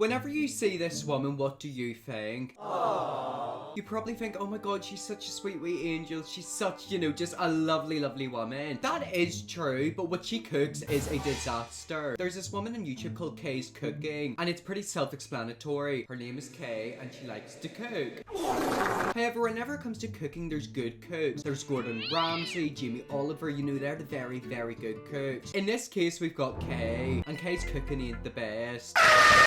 Whenever you see this woman, what do you think? Aww. You probably think, oh my god, she's such a sweet wee angel. She's such, you know, just a lovely, lovely woman. That is true, but what she cooks is a disaster. There's this woman on YouTube called Kay's Cooking, and it's pretty self-explanatory. Her name is Kay, and she likes to cook. However, whenever it comes to cooking, there's good cooks. There's Gordon Ramsay, Jamie Oliver, you know, they're the very, very good cooks. In this case, we've got Kay, and Kay's cooking ain't the best.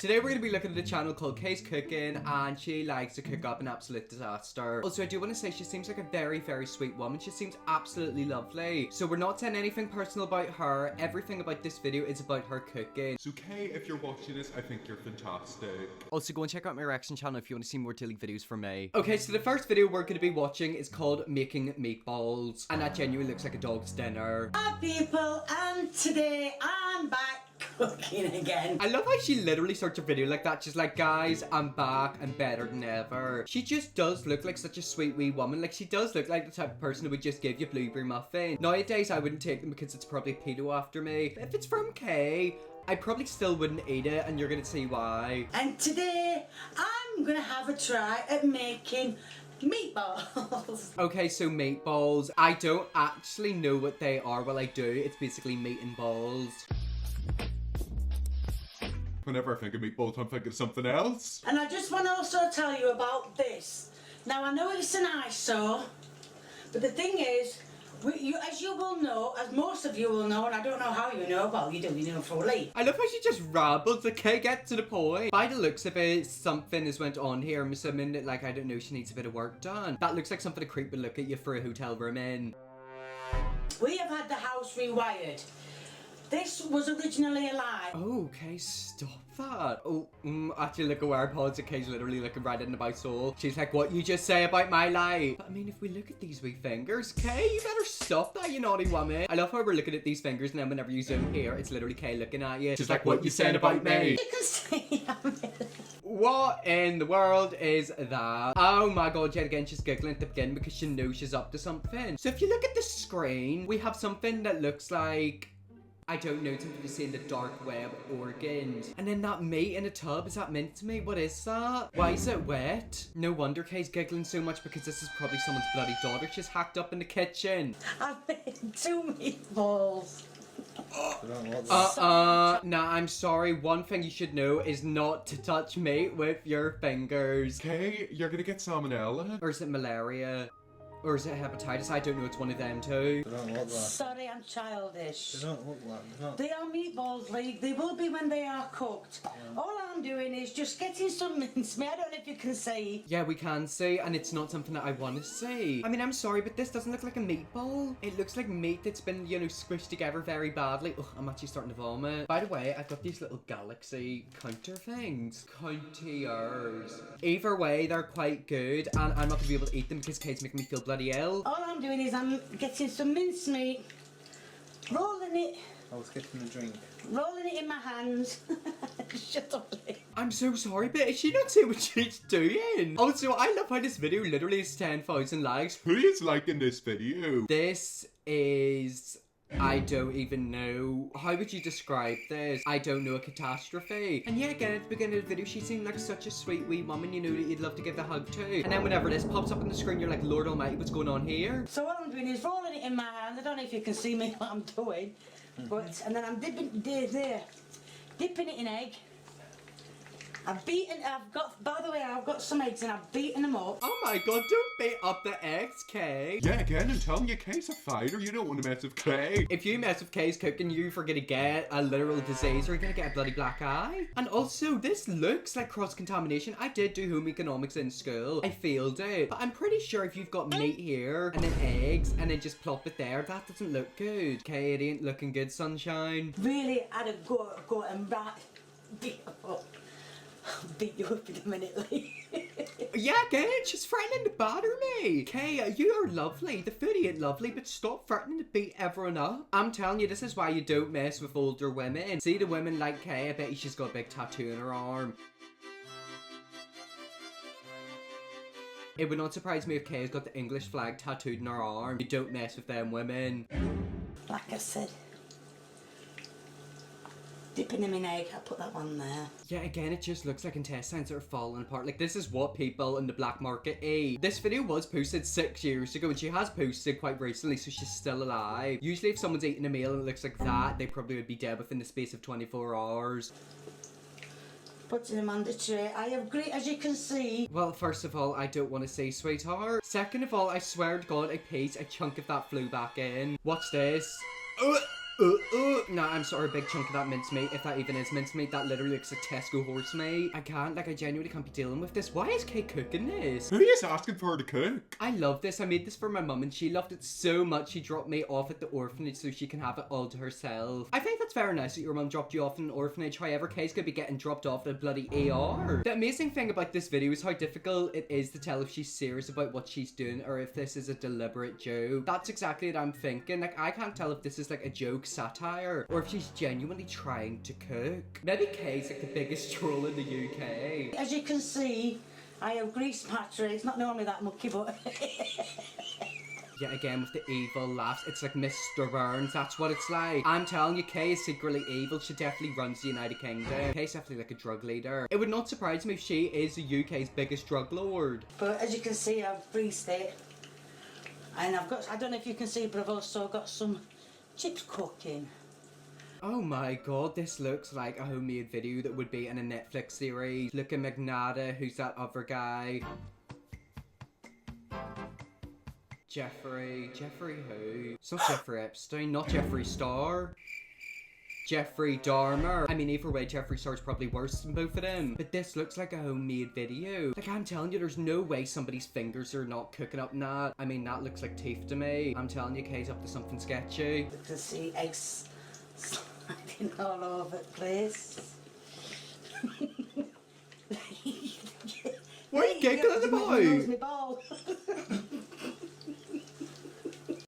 Today, we're gonna be looking at a channel called Kay's Cooking, and she likes to cook up an absolute disaster. Also, I do want to say she seems like a very, very sweet woman. She seems absolutely lovely. So we're not saying anything personal about her. Everything about this video is about her cooking. So Kay, if you're watching this, I think you're fantastic. Also, go and check out my reaction channel if you want to see more daily videos from me. Okay, so the first video we're going to be watching is called Making Meatballs, and that genuinely looks like a dog's dinner. Hi people, and today I'm back cooking again. I love how she literally starts her video like that. She's like, guys, I'm back and better than ever. She just does look like such a sweet wee woman. Like, she does look like the type of person who would just give you blueberry muffin. Nowadays, I wouldn't take them because it's probably pedo after me. But if it's from Kay, I probably still wouldn't eat it, and you're gonna see why. And today, I'm gonna have a try at making meatballs. Okay, so meatballs. I don't actually know what they are. Well, I do. It's basically meat and balls. Whenever I think of meatballs, I'm thinking of something else. And I just want to also tell you about this. Now, I know it's an eyesore, but the thing is, as you will know, as most of you will know, and I don't know how you know, well, you do, you know fully. I love how she just rabbles, okay, get to the point. By the looks of it, something has went on here. I'm assuming that, like, I don't know, she needs a bit of work done. That looks like something a creep would look at you for a hotel room in. We have had the house rewired. This was originally a lie. Oh, okay, stop that. Oh, actually, look at where AirPods. Kay's literally looking right into my soul. She's like, what you just say about my life? But I mean, if we look at these wee fingers, Kay, you better stop that, you naughty woman. I love how we're looking at these fingers, and then whenever you zoom here, it's literally Kay looking at you. She's like, what you saying about me? You can see What in the world is that? Oh my god, yet again, she's giggling at the beginning because she knows she's up to something. So if you look at the screen, we have something that looks like, I don't know, something to say in the dark web organs. And then that meat in a tub, is that meant to me? What is that? Why is it wet? No wonder Kay's giggling so much because this is probably someone's bloody daughter she's hacked up in the kitchen. I've made 2 meatballs. Nah, I'm sorry. One thing you should know is not to touch meat with your fingers. Kay, you're gonna get salmonella. Or is it malaria? Or is it hepatitis? I don't know, it's one of them too. They don't look like. Sorry, I'm childish. They don't look like. They are meatballs, Lee. They will be when they are cooked. Yeah. All I'm doing is just getting some mincemeat. I don't know if you can see. Yeah, we can see, and it's not something that I want to see. I mean, I'm sorry, but this doesn't look like a meatball. It looks like meat that's been, you know, squished together very badly. Oh, I'm actually starting to vomit. By the way, I've got these little galaxy counter things. Counters. Either way, they're quite good, and I'm not going to be able to eat them because Kate's making me feel bloody ill. All I'm doing is I'm getting some mincemeat, rolling it. I was getting a drink. Rolling it in my hands. Shut up, Lee. I'm so sorry, but is she not seeing what she's doing? Also, I love how this video literally has 10,000 likes. Who is liking this video? This is... I don't even know. How would you describe this? I don't know, a catastrophe. And yeah, again, at the beginning of the video, she seemed like such a sweet wee woman, you know, that you'd love to give the hug to. And then whenever this pops up on the screen, you're like, Lord Almighty, what's going on here? So what I'm doing is rolling it in my hand. I don't know if you can see me what I'm doing. But, and then I'm dipping it in egg. By the way, I've got some eggs and I've beaten them up. Oh my god, don't beat up the eggs, Kay. Yeah, again, I'm telling you, Kay's a fighter. You don't want to mess with Kay. If you mess with Kay's cooking, you're gonna get a literal disease, or you're gonna get a bloody black eye. And also, this looks like cross-contamination. I did do home economics in school. I failed it. But I'm pretty sure if you've got meat here, and then eggs, and then just plop it there, that doesn't look good. Kay, it ain't looking good, sunshine. Really had a go and beat you up in a minute, Lee. Yeah, again, she's threatening to batter me. Kay, you are lovely. The food ain't lovely, but stop threatening to beat everyone up. I'm telling you, this is why you don't mess with older women. See the women like Kay, I bet you she's got a big tattoo on her arm. It would not surprise me if Kay's got the English flag tattooed on her arm. You don't mess with them women. Like I said. dipping them in egg. I'll put that one there. Yeah, again, it just looks like intestines are falling apart. Like, this is what people in the black market eat. This video was posted 6 years ago, and she has posted quite recently, so she's still alive. Usually, if someone's eating a meal and it looks like that, they probably would be dead within the space of 24 hours. Putting them on the tray. I have great, as you can see. Well, first of all, I don't want to say sweetheart. Second of all, I swear to God, a chunk of that flew back in. Watch this. Nah, I'm sorry, a big chunk of that mincemeat, if that even is mincemeat, that literally looks like Tesco horse meat. I genuinely can't be dealing with this. Why is Kate cooking this? Who is asking for her to cook? I love this. I made this for my mum and she loved it so much she dropped me off at the orphanage so she can have it all to herself. I think that's very nice that your mum dropped you off in an orphanage. However, Kate's gonna be getting dropped off at a bloody ER. The amazing thing about this video is how difficult it is to tell if she's serious about what she's doing or if this is a deliberate joke. That's exactly what I'm thinking. Like, I can't tell if this is like a joke satire or if she's genuinely trying to cook. Maybe Kay's like the biggest troll in the UK. As you can see, I have grease patry. It's not normally that mucky, but Yeah, again with the evil laughs. It's like Mr. Burns, that's what it's like. I'm telling you, Kay is secretly evil. She definitely runs the United Kingdom. Kay's definitely like a drug leader. It would not surprise me if she is the UK's biggest drug lord. But as you can see, I've greased it. And I've got, I don't know if you can see, but I've also got some chips cooking. Oh my god, this looks like a homemade video that would be in a Netflix series. Look at Magnata, who's that other guy? Jeffrey who? It's not Jeffrey Epstein, not Jeffree Star. Jeffrey Dahmer. I mean, either way, Jeffree Star's probably worse than both of them. But this looks like a homemade video. Like, I'm telling you, there's no way somebody's fingers are not cooking up in that. I mean, that looks like teeth to me. I'm telling you, Kay's up to something sketchy. You can see eggs sliding all over the place. What are you giggling about? My ball.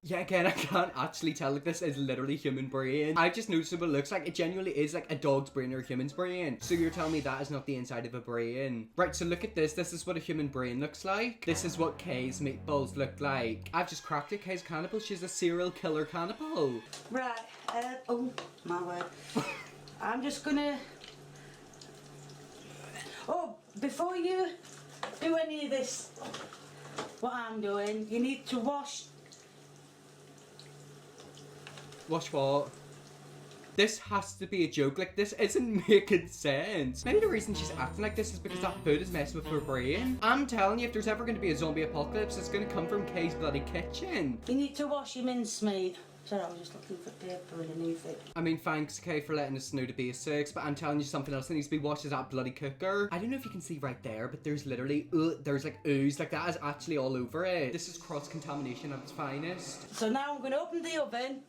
Yeah, again, I can't actually tell if this is literally human brain. I just noticed what it looks like. It genuinely is like a dog's brain or a human's brain. So you're telling me that is not the inside of a brain. Right, so look at this. This is what a human brain looks like. This is what Kay's meatballs look like. I've just cracked it. Kay's cannibal. She's a serial killer cannibal. Right, oh my word. I'm just gonna... Oh, before you do any of this, what I'm doing, you need to wash... Wash what? This has to be a joke. Like, this isn't making sense. Maybe the reason she's acting like this is because that food is messing with her brain. I'm telling you, if there's ever going to be a zombie apocalypse, it's going to come from Kay's bloody kitchen. You need to wash your mincemeat. Sorry, I was just looking for paper underneath it. I mean, thanks, Kay, for letting us know the basics, but I'm telling you something else that needs to be washed is that bloody cooker. I don't know if you can see right there, but there's literally, there's like ooze, like that is actually all over it. This is cross-contamination at its finest. So now I'm going to open the oven.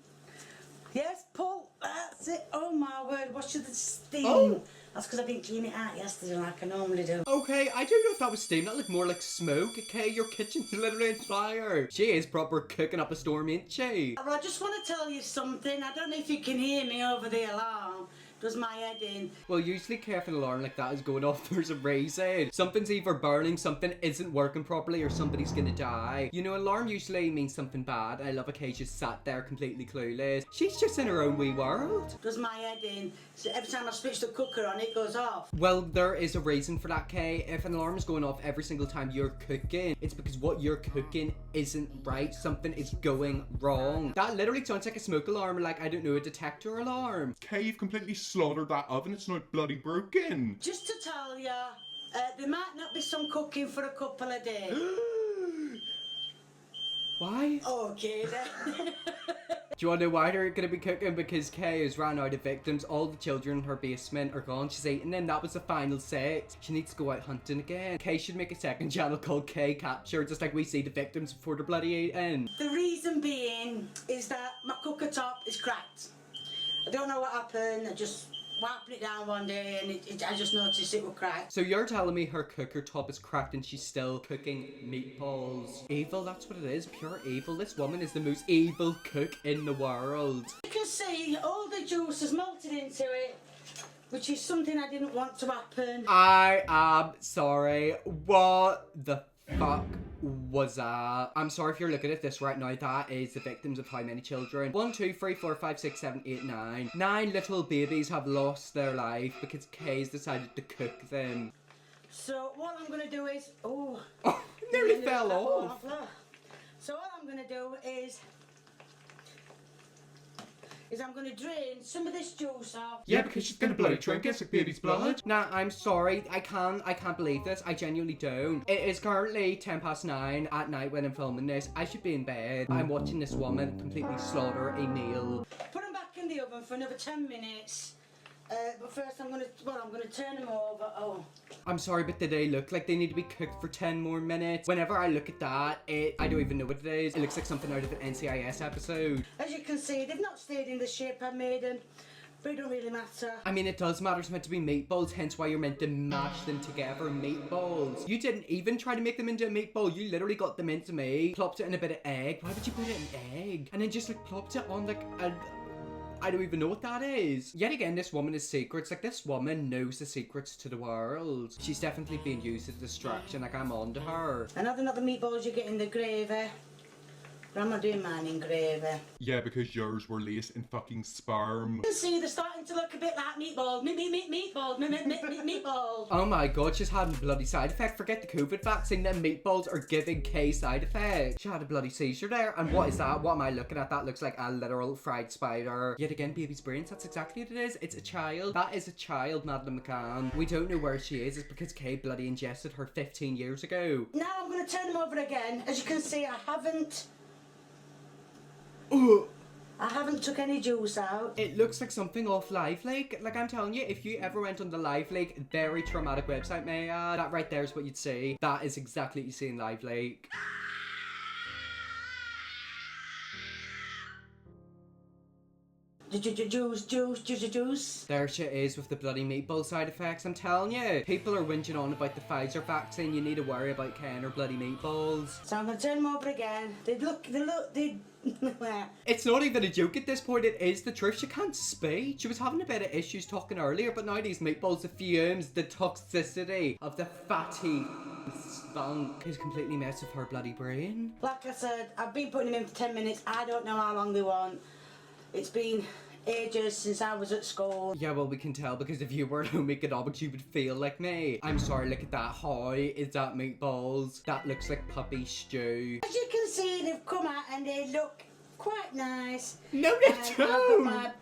Yes, pull. That's it. Oh my word, watch the steam. Oh. That's because I didn't clean it out yesterday like I normally do. Okay, I don't know if that was steam. That looked more like smoke. Okay, your kitchen's literally on fire. She is proper cooking up a storm, ain't she? Well, I just want to tell you something. I don't know if you can hear me over the alarm. Does my head in. Well, usually if an alarm like that is going off, there's a reason. Something's either burning, something isn't working properly, or somebody's gonna die. You know, an alarm usually means something bad. I love a Kay just sat there completely clueless. She's just in her own wee world. Does my head in. So every time I switch the cooker on, it goes off. Well, there is a reason for that, Kay. If an alarm is going off every single time you're cooking, it's because what you're cooking isn't right. Something is going wrong. That literally sounds like a smoke alarm, or like, I don't know, a detector alarm. Kay, you've completely slaughtered that oven. It's not bloody broken. Just to tell ya, there might not be some cooking for a couple of days. Why? Okay then. Do you want to know why they're going to be cooking? Because Kay has ran out of victims. All the children in her basement are gone. She's eating them. That was the final set. She needs to go out hunting again. Kay should make a second channel called Kay Capture, just like we see the victims before they're bloody eating. The reason being is that my cooker top is cracked. I don't know what happened. I just wiping it down one day and I just noticed it was cracked. So you're telling me her cooker top is cracked and she's still cooking meatballs? Evil, that's what it is. Pure evil. This woman is the most evil cook in the world. You can see all the juice has melted into it, which is something I didn't want to happen. I am sorry. What the fuck was that? I'm sorry if you're looking at this right now. That is the victims of how many children? 1, 2, 3, 4, 5, 6, 7, 8, 9. 9 little babies have lost their life because Kay's decided to cook them. So what I'm going to do is... Oh, nearly fell off. So what I'm going to do is I'm going to drain some of this juice off. Yeah, because she's gonna bloody drink it like baby's blood. Nah, I'm sorry. I can't believe this. I genuinely don't. It is currently 9:10 at night when I'm filming this. I should be in bed. I'm watching this woman completely slaughter a meal. Put them back in the oven for another 10 minutes. But first I'm going to turn them over. Oh. I'm sorry, but they look like they need to be cooked for 10 more minutes. Whenever I look at that, I don't even know what it is. It looks like something out of an NCIS episode. As you can see, they've not stayed in the shape I made them, but it don't really matter. I mean, it does matter. It's meant to be meatballs, hence why you're meant to mash them together, meatballs. You didn't even try to make them into a meatball. You literally got them into me, plopped it in a bit of egg. Why would you put it in egg? And then just like plopped it on like a... I don't even know what that is. Yet again, this woman is secrets. Like, this woman knows the secrets to the world. She's definitely being used as a distraction. Like, I'm on to her. Another meatballs you get in the gravy. But I'm not doing mine in gravy. Yeah, because yours were laced in fucking sperm. You can see they're starting to look a bit like meatballs. Meatballs. Oh my god, she's had a bloody side effect. Forget the COVID vaccine. Them meatballs are giving K side effects. She had a bloody seizure there. And what is that? What am I looking at? That looks like a literal fried spider. Yet again, baby's brains. That's exactly what it is. It's a child. That is a child, Madeleine McCann. We don't know where she is. It's because Kay bloody ingested her 15 years ago. Now I'm going to turn them over again. As you can see, I haven't took any juice out. It looks like something off Live Lake. Like, I'm telling you, if you ever went on the Live Lake, very traumatic website, may I add, that right there is what you'd see. That is exactly what you see in Live Lake. Juice. There she is with the bloody meatball side effects. I'm telling you, people are whinging on about the Pfizer vaccine. You need to worry about Ken or bloody meatballs. So I'm going to turn them over again. They look. It's not even a joke at this point. It is the truth. She can't speak. She was having a bit of issues talking earlier, but now these meatballs, the fumes, the toxicity of the fatty spunk is completely messed with her bloody brain. Like I said, I've been putting them in for 10 minutes. I don't know how long they want. It's been ages since I was at school. Yeah, well, we can tell because if you were at home economics, you would feel like me. I'm sorry, look at that. How is that meatballs? That looks like puppy stew. As you can see, they've come out and they look quite nice. No, they I've don't! got my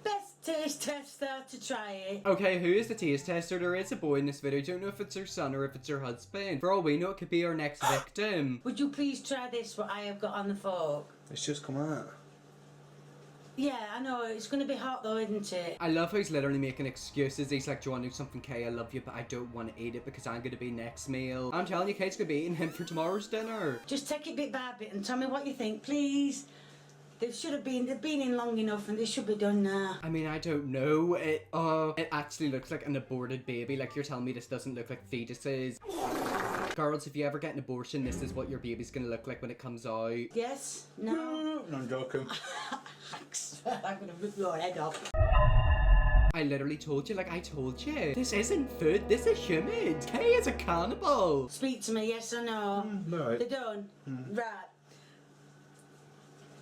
best taste tester to try it. Okay, who is the taste tester? There is a boy in this video. Don't know if it's her son or if it's her husband. For all we know, it could be our next victim. Would you please try this, what I have got on the fork? It's just come out. Yeah, I know. It's going to be hot though, isn't it? I love how he's literally making excuses. He's like, do you want to do something, Kay? I love you, but I don't want to eat it because I'm going to be next meal. I'm telling you, Kay's going to be eating him for tomorrow's dinner. Just take it bit by bit and tell me what you think, please. They've been in long enough and they should be done now. I mean, I don't know. It actually looks like an aborted baby. Like, you're telling me this doesn't look like fetuses. Girls, if you ever get an abortion, this is what your baby's gonna look like when it comes out. Yes? No? No, I'm joking. I'm gonna rip your head off. I literally told you, like I told you. This isn't food, this is human. Kay is a cannibal. Speak to me, yes or no? Right. They're done? Right.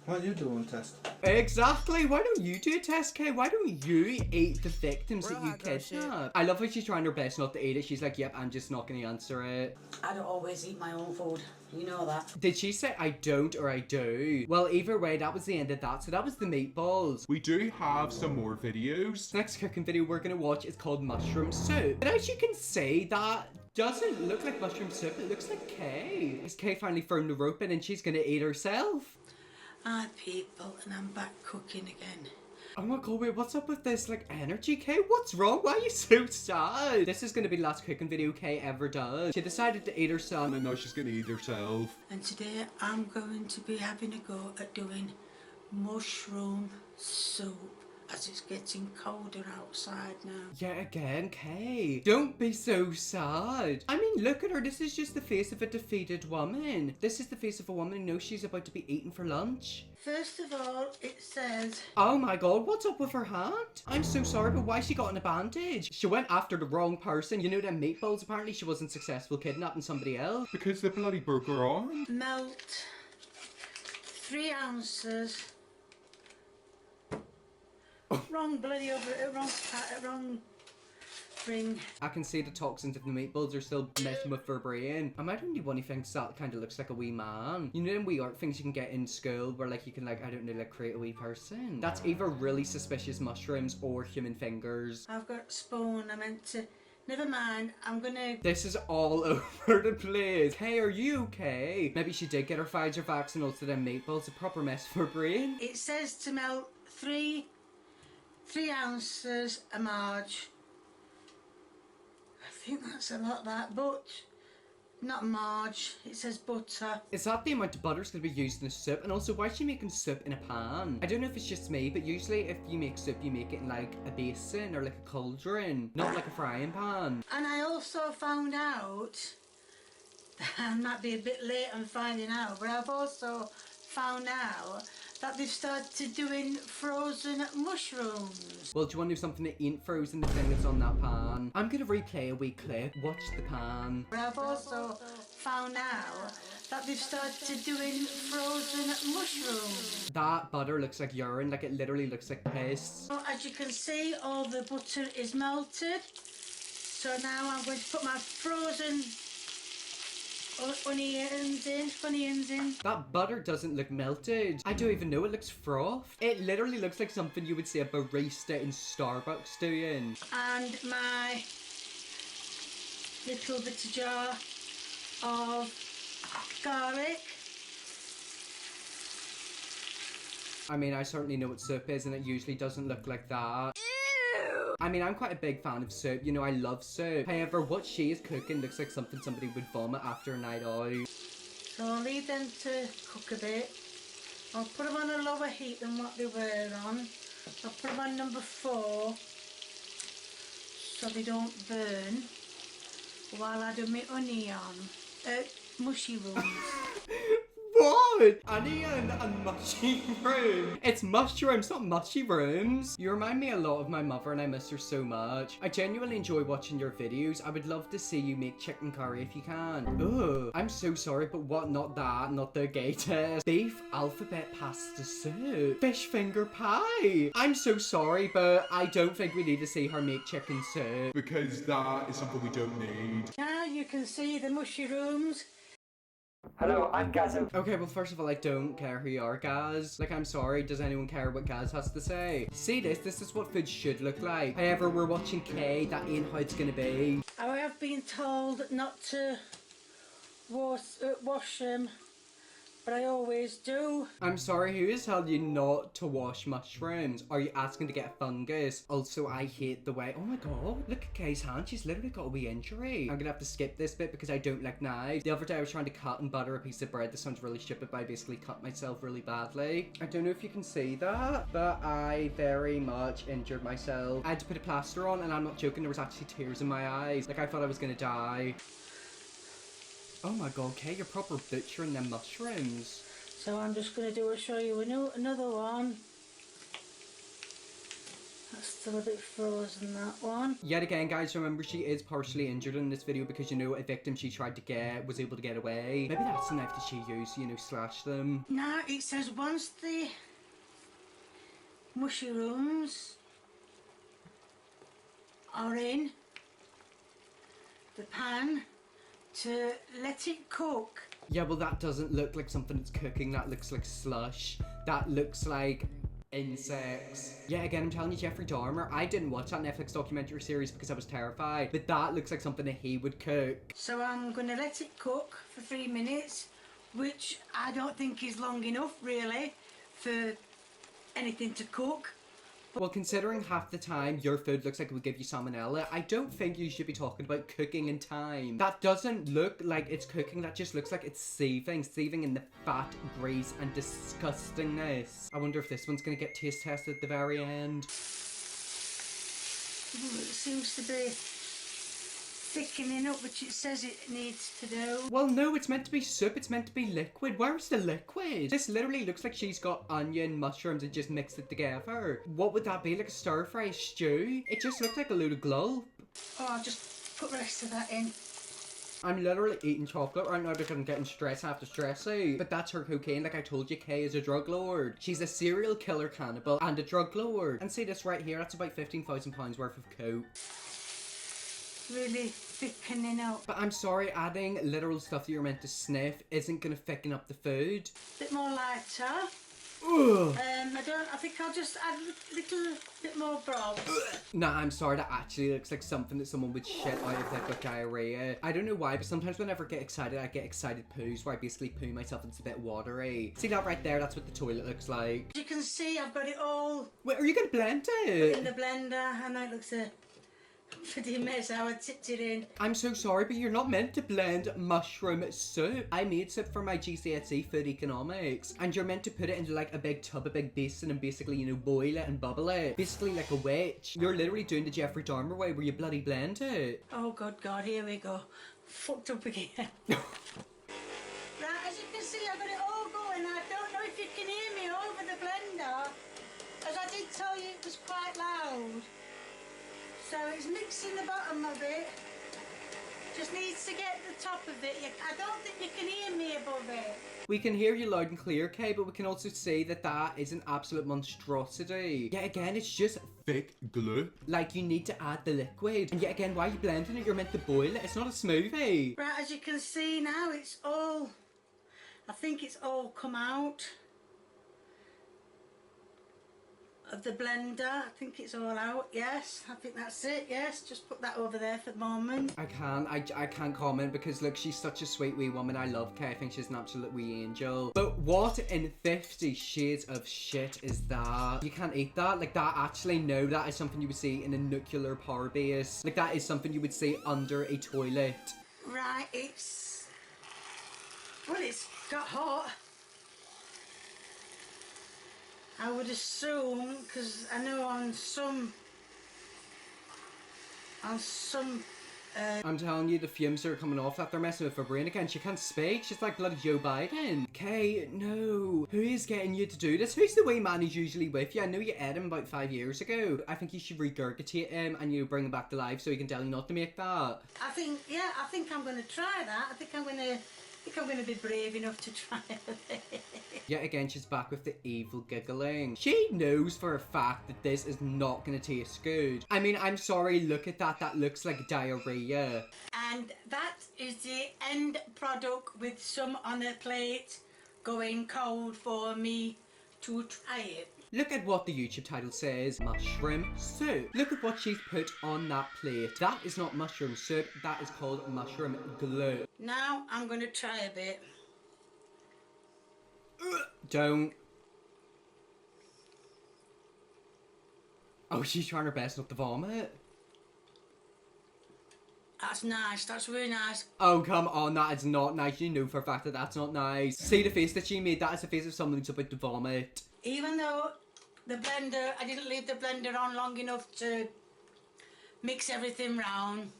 Why don't you do one test? Exactly. Why don't you do a test, Kay? Why don't you eat the victims that you kidnapped? I love how she's trying her best not to eat it. She's like, yep, I'm just not gonna answer it. I don't always eat my own food. You know that. Did she say I don't or I do? Well, either way, that was the end of that. So that was the meatballs. We do have some more videos. The next cooking video we're gonna watch is called mushroom soup. But as you can see, that doesn't look like mushroom soup. It looks like Kay. Is Kay finally thrown the rope in and she's gonna eat herself? Hi people, and I'm back cooking again. Oh my god, wait, what's up with this, like, energy, Kay? What's wrong? Why are you so sad? This is gonna be the last cooking video Kay ever does. She decided to eat her son. And now she's gonna eat herself. And today I'm going to be having a go at doing mushroom soup. as it's getting colder outside now. Yet again, Kay. Don't be so sad. I mean, look at her. This is just the face of a defeated woman. This is the face of a woman who knows she's about to be eaten for lunch. First of all, it says... Oh my god, what's up with her hand? I'm so sorry, but why she got a bandage? She went after the wrong person. You know them meatballs? Apparently she wasn't successful kidnapping somebody else. Because they bloody broke her arm. Melt 3 ounces. Wrong bloody wrong ring. I can see the toxins of the meatballs are still messing with her brain. Am I the only one who thinks that kind of looks like a wee man? You know them wee art things you can get in school where like you can like, I don't know, like create a wee person? That's either really suspicious mushrooms or human fingers. I've got a spoon. I meant to... Never mind, I'm gonna... This is all over the place. Hey, are you okay? Maybe she did get her Pfizer vaccine, also them meatballs, a proper mess for her brain. It says to melt 3 ounces of marge. I think that's a lot, that, but not marge. It says butter. Is that the amount of butter's gonna be used in a soup? And also, why is she making soup in a pan? I don't know if it's just me, but usually if you make soup, you make it in like a basin or like a cauldron, not like a frying pan. And I also found out, I might be a bit late on finding out, but I've also found out that they've started doing frozen mushrooms. Well, do you want to do something that ain't frozen, the thing that's on that pan? I'm gonna replay a wee clip. Watch the pan. But I've also found out that they've started doing frozen mushrooms. That butter looks like urine, like it literally looks like piss. So as you can see, all the butter is melted. So now I'm going to put my frozen onions in. That butter doesn't look melted. I don't even know, it looks frothed. It literally looks like something you would see a barista in Starbucks doing. And my little bit of jar of garlic. I mean, I certainly know what soup is and it usually doesn't look like that. I mean, I'm quite a big fan of soup. You know, I love soup. However, what she is cooking looks like something somebody would vomit after a night out. So I'll leave them to cook a bit. I'll put them on a lower heat than what they were on. I'll put them on number 4 so they don't burn while I do my onion, mushrooms. What? Onion and mushroom. It's mushrooms, not mushrooms. You remind me a lot of my mother and I miss her so much. I genuinely enjoy watching your videos. I would love to see you make chicken curry if you can. Ugh, I'm so sorry, but what? Not that, not the gay test. Beef alphabet pasta soup. Fish finger pie. I'm so sorry, but I don't think we need to see her make chicken soup. Because that is something we don't need. Now you can see the mushrooms. Hello, I'm Gazo. Okay, well, first of all, I don't care who you are, Gaz. Like, I'm sorry, does anyone care what Gaz has to say? See this is what food should look like. However, we're watching Kay, that ain't how it's gonna be. I have been told not to wash them, but I always do. I'm sorry, who is telling you not to wash mushrooms? Are you asking to get fungus? Also, I hate the way... Oh my god, look at Kay's hand. She's literally got a wee injury. I'm gonna have to skip this bit because I don't like knives. The other day I was trying to cut and butter a piece of bread. This sounds really stupid, but I basically cut myself really badly. I don't know if you can see that, but I very much injured myself. I had to put a plaster on, and I'm not joking, there was actually tears in my eyes. Like, I thought I was gonna die. Oh my god, Kay, you're proper butchering them mushrooms. So I'm just going to show you another one. That's still a bit frozen, that one. Yet again, guys, remember she is partially injured in this video because, you know, a victim she tried to get was able to get away. Maybe that's the knife that she used to, you know, slash them. Now it says once the mushrooms are in the pan, to let it cook. Yeah, well, that doesn't look like something that's cooking. That looks like slush. That looks like insects. Yeah, again, I'm telling you, Jeffrey Dahmer, I didn't watch that Netflix documentary series because I was terrified, but that looks like something that he would cook. So I'm going to let it cook for 3 minutes, which I don't think is long enough, really, for anything to cook. Well, considering half the time your food looks like it would give you salmonella, I don't think you should be talking about cooking in time. That doesn't look like it's cooking, that just looks like it's seething in the fat, grease, and disgustingness. I wonder if this one's gonna get taste tested at the very end. Ooh, it seems to be thickening up, which it says it needs to do. Well, no, it's meant to be soup, it's meant to be liquid. Where's the liquid? This literally looks like she's got onion, mushrooms, and just mixed it together. What would that be, like a stir-fry stew? It just looked like a load of glue. Oh, I'll just put the rest of that in. I'm literally eating chocolate right now because I'm getting stress after stress out. But that's her cocaine, like I told you, Kay is a drug lord. She's a serial killer cannibal and a drug lord. And see this right here, that's about £15,000 worth of coke. Really thickening up. But I'm sorry, adding literal stuff that you're meant to sniff isn't gonna thicken up the food. Bit more lighter. Ugh. I think I'll just add a little bit more broth. Nah, I'm sorry, that actually looks like something that someone would shit out if they've got diarrhea. I don't know why, but sometimes whenever I get excited, I get excited poos, where I basically poo myself and it's a bit watery. See that right there? That's what the toilet looks like. As you can see, I've got it all Wait, are you gonna blend in it? the blender. I know it looks a pretty mess how I tipped it in. I'm so sorry, but you're not meant to blend mushroom soup. I made soup for my GCSE food economics, and you're meant to put it into like a big tub, a big basin, and basically, you know, boil it and bubble it. Basically like a witch. You're literally doing the Jeffrey Dahmer way where you bloody blend it. Oh, good God, here we go. Fucked up again. Right, as you can see, I've got it all going. I don't know if you can hear me over the blender, as I did tell you it was quite loud. So it's mixing the bottom of it. Just needs to get the top of it. I don't think you can hear me above it. We can hear you loud and clear, Kay, but we can also see that that is an absolute monstrosity. Yet again, it's just Thick glue. like you need to add the liquid. And yet again, why are you blending it? You're meant to boil it. It's not a smoothie. Right, as you can see now, it's all, I think it's all come out of the blender. I think it's all out. Yes, I think that's it. Yes, just put that over there for the moment. I can't comment because look, she's such a sweet wee woman. I love Kay. I think she's an absolute wee angel. But what in 50 shades of shit is that? You can't eat that. Like that actually, no, that is something you would see in a nuclear power base. Like that is something you would see under a toilet. Right, well, it's got hot. I would assume, because I know on some I'm telling you, the fumes are coming off that. They're messing with her brain again. She can't speak. She's like bloody Joe Biden. Kay, no. Who is getting you to do this? Who's the wee man who's usually with you? I know you ate him about 5 years ago. I think you should regurgitate him and you bring him back to life so he can tell you not to make that. I think I'm going to try that. I think I'm going to be brave enough to try it. Yet again, she's back with the evil giggling. She knows for a fact that this is not going to taste good. I mean, I'm sorry, look at that. That looks like diarrhea. And that is the end product with some on a plate going cold for me to try it. Look at what the YouTube title says, mushroom soup. Look at what she's put on that plate. That is not mushroom soup, that is called mushroom glue. Now I'm going to try a bit. Don't. Oh, she's trying her best not to vomit. That's nice, that's really nice. Oh, come on, that is not nice. You know for a fact that that's not nice. See the face that she made? That is the face of someone who's about to vomit. Even though the blender, I didn't leave the blender on long enough to mix everything round,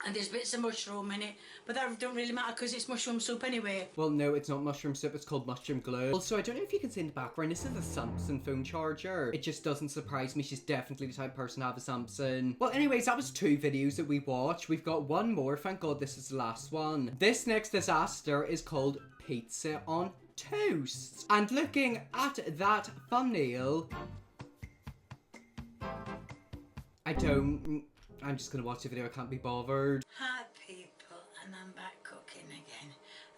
and there's bits of mushroom in it, but that don't really matter because it's mushroom soup anyway. Well, no, it's not mushroom soup, it's called mushroom glue. Also, I don't know if you can see in the background, this is a Samsung phone charger. It just doesn't surprise me, she's definitely the type of person to have a Samsung. Well, anyways, that was 2 videos that we watched. We've got one more, thank God this is the last one. This next disaster is called Pizza on Toast. And looking at that thumbnail, I'm just gonna watch the video, I can't be bothered. Hi people, and I'm back cooking again.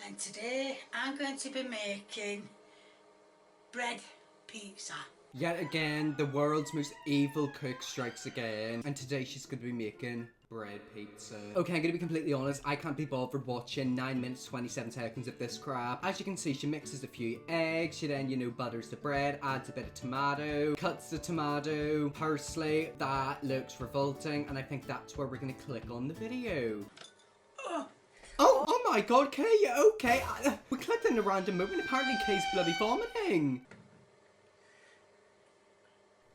And today I'm going to be making bread pizza. Yet again, the world's most evil cook strikes again. And today she's going to be making bread pizza. Okay, I'm gonna be completely honest, I can't be bothered watching 9 minutes 27 seconds of this crap. As you can see, she mixes a few eggs, she then, you know, butters the bread, adds a bit of tomato, cuts the tomato, parsley. That looks revolting, and I think that's where we're gonna click on the video. Oh my god, Kay, you okay? We clicked in a random moment, apparently Kay's bloody vomiting.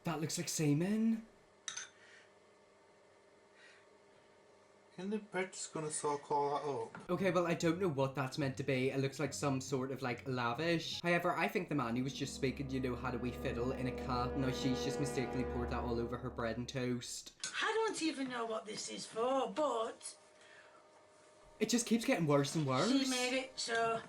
That looks like semen. And the bread's gonna soak all that up. Okay, well, I don't know what that's meant to be. It looks like some sort of, like, lavish. However, I think the man who was just speaking, you know, had a wee fiddle in a cup. Now she's just mistakenly poured that all over her bread and toast. I don't even know what this is for, but It just keeps getting worse and worse. she made it, so...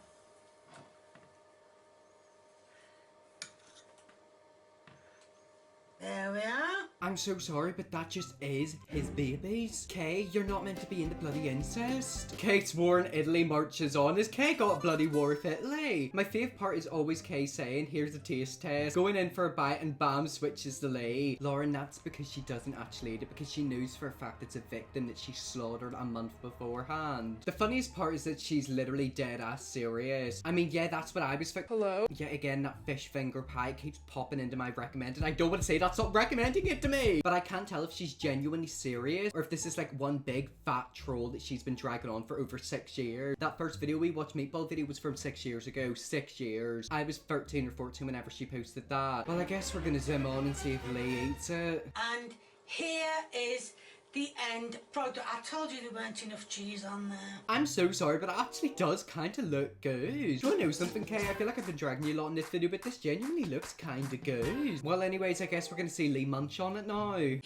There we are. I'm so sorry, but that just is his babies. Kay, you're not meant to be in the bloody incest. Kate's war in Italy marches on. Has Kay got a bloody war with Italy? My favourite part is always Kay saying, here's a taste test. Going in for a bite and bam, switches the lay. Lauren, that's because she doesn't actually eat it, because she knows for a fact it's a victim that she slaughtered a month beforehand. The funniest part is that she's literally dead ass serious. I mean, yeah, that's what I was thinking. Hello? Yet again, that fish finger pie keeps popping into my recommended. I don't want to say that's not recommending it to me, but I can't tell if she's genuinely serious or if this is like one big fat troll that she's been dragging on for over 6 years. That first video we watched, Meatball video, was from 6 years ago. 6 years. I was 13 or 14 whenever she posted that. Well, I guess we're gonna zoom on and see if Lee eats it. And here is the end product. I told you there weren't enough cheese on there. I'm so sorry, but it actually does kind of look good. Do you want to know something, Kay? I feel like I've been dragging you a lot in this video, but this genuinely looks kind of good. Well, anyways, I guess we're gonna see Lee munch on it now. Here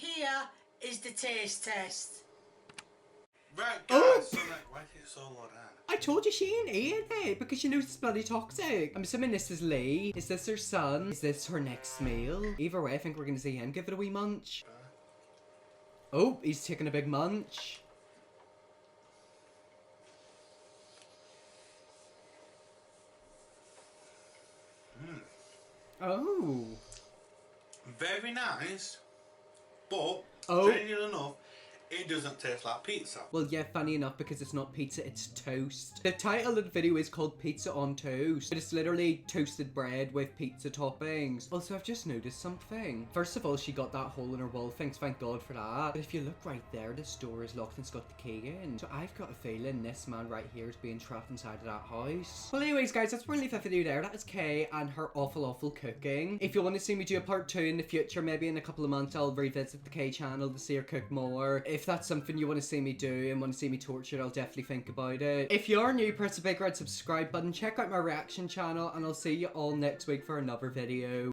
is the taste test. Right, guys, Oh! so like, why is it so low down? I told you she ain't eating it because she knows it's bloody toxic. I'm assuming this is Lee. Is this her son? Is this her next meal? Either way, I think we're gonna see him give it a wee munch. Oh, he's taking a big munch. Oh. Very nice, but Oh. strangely enough, it doesn't taste like pizza. Well, yeah, funny enough, because it's not pizza, it's toast. The title of the video is called Pizza on Toast, but it's literally toasted bread with pizza toppings. Also, I've just noticed something. First of all, she got that hole in her wall, thank God for that. But if you look right there, this door is locked and it's got the key in. So I've got a feeling this man right here is being trapped inside of that house. Well, anyways, guys, that's where we leave the video there. That is Kay and her awful cooking. If you want to see me do a part 2 in the future, maybe in a couple of months, I'll revisit the Kay channel to see her cook more. If that's something you want to see me do and want to see me tortured, I'll definitely think about it. If you are new, press the big red subscribe button, check out my reaction channel, and I'll see you all next week for another video.